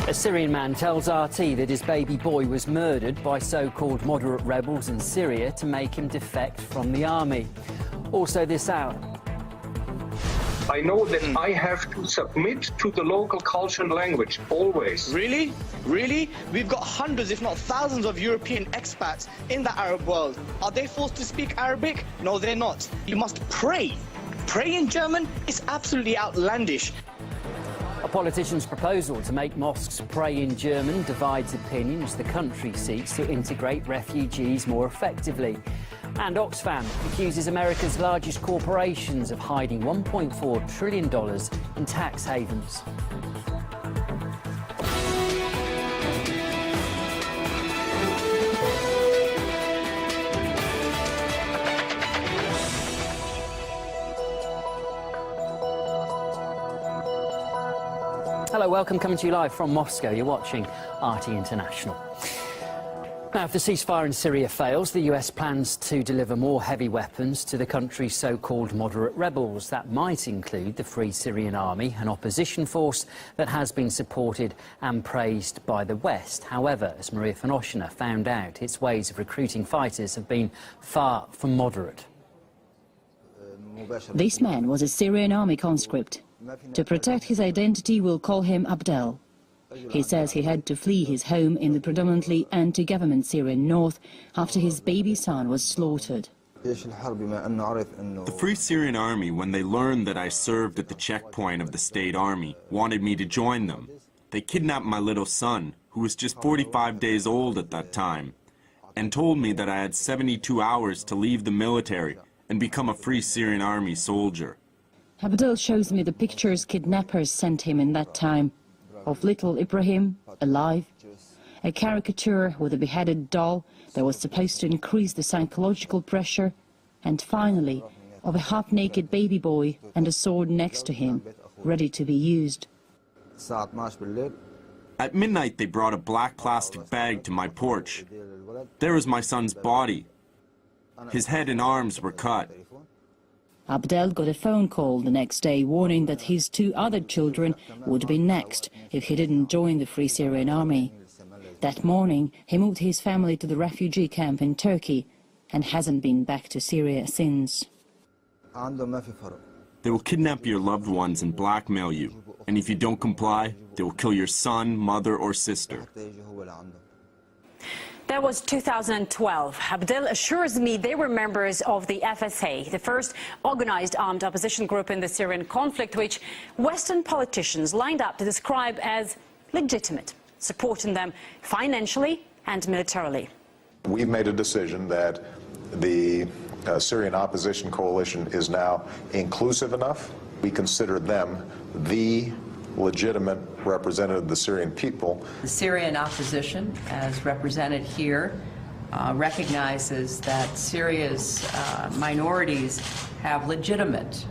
A Syrian man tells RT that his baby boy was murdered by so-called moderate rebels in Syria to make him defect from the army. Also this hour. I know that I have to submit to the local culture and language, always. Really? Really? We've got hundreds, if not thousands, of European expats in the Arab world. Are they forced to speak Arabic? No, they're not. You must pray. Pray in German is absolutely outlandish. A politician's proposal to make mosques pray in German divides opinion as the country seeks to integrate refugees more effectively. And Oxfam accuses America's largest corporations of hiding $1.4 trillion in tax havens. Hello, welcome, coming to you live from Moscow. You're watching RT International. Now, if the ceasefire in Syria fails, the US plans to deliver more heavy weapons to the country's so-called moderate rebels. That might include the Free Syrian Army, an opposition force that has been supported and praised by the West. However, as Maria von Oschner found out, its ways of recruiting fighters have been far from moderate. This man was a Syrian army conscript. To protect his identity, we'll call him Abdel. He says he had to flee his home in the predominantly anti-government Syrian north after his baby son was slaughtered. The Free Syrian Army, when they learned that I served at the checkpoint of the state army, wanted me to join them. They kidnapped my little son, who was just 45 days old at that time, and told me that I had 72 hours to leave the military and become a Free Syrian Army soldier. Abdel shows me the pictures kidnappers sent him in that time, of little Ibrahim, alive, a caricature with a beheaded doll that was supposed to increase the psychological pressure, and finally, of a half-naked baby boy and a sword next to him, ready to be used. At midnight, they brought a black plastic bag to my porch. There was my son's body. His head and arms were cut. Abdel got a phone call the next day warning that his two other children would be next if he didn't join the Free Syrian Army. That morning, he moved his family to the refugee camp in Turkey and hasn't been back to Syria since. They will kidnap your loved ones and blackmail you, and if you don't comply, they will kill your son, mother, or sister. That was 2012. Abdel assures me they were members of the FSA, the first organized armed opposition group in the Syrian conflict, which Western politicians lined up to describe as legitimate, supporting them financially and militarily. We've made a decision that the Syrian opposition coalition is now inclusive enough. We consider them the legitimate representative of the Syrian people. The Syrian opposition, as represented here, recognizes that Syria's minorities have legitimate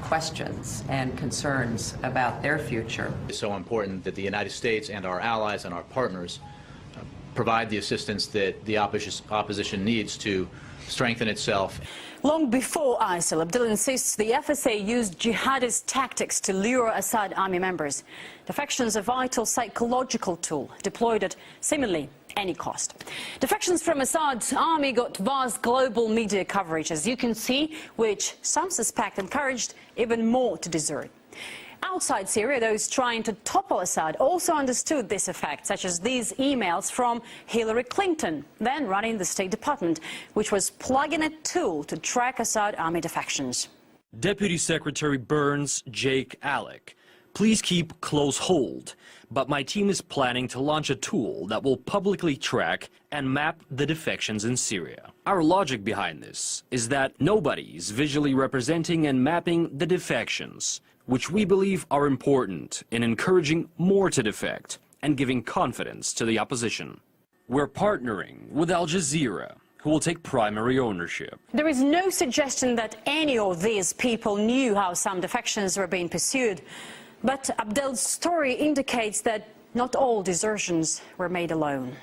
questions and concerns about their future. It's so important that the United States and our allies and our partners provide the assistance that the opposition needs to strengthen itself. Long before ISIL, Abdel insists the FSA used jihadist tactics to lure Assad army members. Defection's a vital psychological tool deployed at seemingly any cost. Defections from Assad's army got vast global media coverage, as you can see, which some suspect encouraged even more to desert. Outside Syria, those trying to topple Assad also understood this effect, such as these emails from Hillary Clinton, then running the State Department, which was plugging a tool to track Assad army defections. Deputy Secretary Burns, Jake Alec. Please keep close hold, but my team is planning to launch a tool that will publicly track and map the defections in Syria. Our logic behind this is that nobody is visually representing and mapping the defections, which we believe are important in encouraging more to defect and giving confidence to the opposition. We're partnering with Al Jazeera, who will take primary ownership. There is no suggestion that any of these people knew how some defections were being pursued, but Abdel's story indicates that not all desertions were made alone.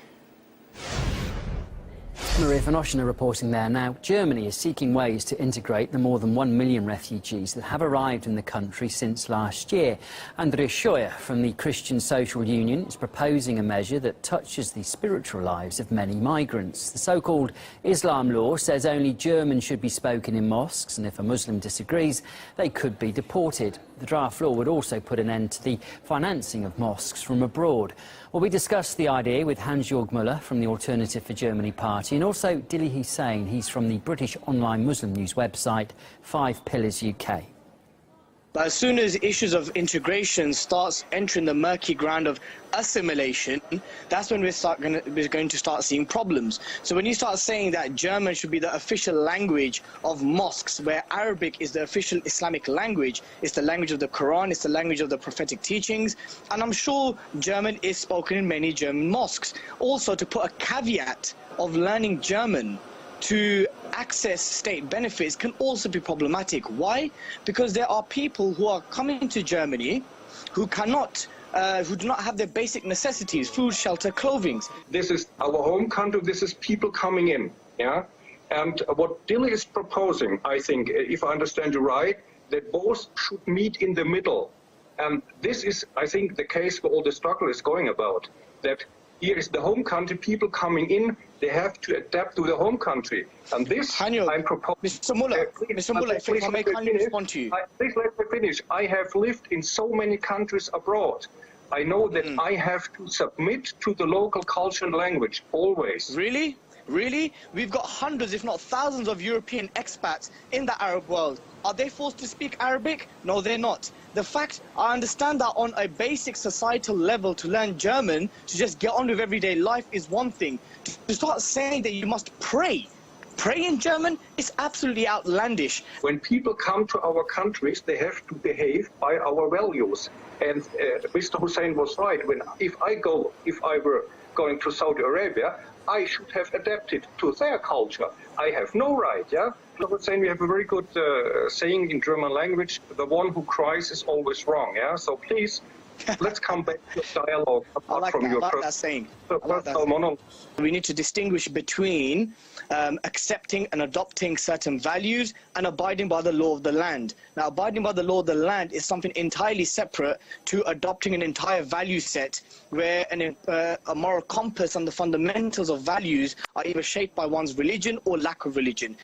Maria van Oshena reporting there. Now, Germany is seeking ways to integrate the more than 1 million refugees that have arrived in the country since last year. Andreas Scheuer from the Christian Social Union is proposing a measure that touches the spiritual lives of many migrants. The so-called Islam law says only German should be spoken in mosques, and if a Muslim disagrees, they could be deported. The draft law would also put an end to the financing of mosques from abroad. Well, we discussed the idea with Hans-Jörg Müller from the Alternative for Germany party, and also Dili Hussain. He's from the British online Muslim news website 5 Pillars UK. But as soon as issues of integration starts entering the murky ground of assimilation, that's when we're going to start seeing problems. So when you start saying that German should be the official language of mosques, where Arabic is the official Islamic language, it's the language of the Quran, it's the language of the prophetic teachings, and I'm sure German is spoken in many German mosques. Also, to put a caveat of learning German to access state benefits can also be problematic. Why? Because there are people who are coming to Germany who do not have their basic necessities, food, shelter, clothing. This is our home country, this is people coming in, yeah? And what Dili is proposing, I think, if I understand you right, that both should meet in the middle. And this is, I think, the case where all the struggle is going about, that here is the home country, people coming in, they have to adapt to the home country. And this, I'm proposing... Mr. Müller, if I may kindly respond to you. Please let me finish. I have lived in so many countries abroad. I know that I have to submit to the local culture and language, always. Really? Really? We've got hundreds, if not thousands, of European expats in the Arab world. Are they forced to speak Arabic? No, they're not. The fact, I understand that on a basic societal level, to learn German, to just get on with everyday life is one thing. To start saying that you must pray in German is absolutely outlandish. When people come to our countries, they have to behave by our values. And Mr. Hussain was right. If I were going to Saudi Arabia, I should have adapted to their culture. I have no right, yeah? I would say we have a very good saying in German language, the one who cries is always wrong, yeah? So please, let's come back to dialogue apart from your that saying. We need to distinguish between accepting and adopting certain values and abiding by the law of the land. Now, abiding by the law of the land is something entirely separate to adopting an entire value set where a moral compass and the fundamentals of values are either shaped by one's religion or lack of religion.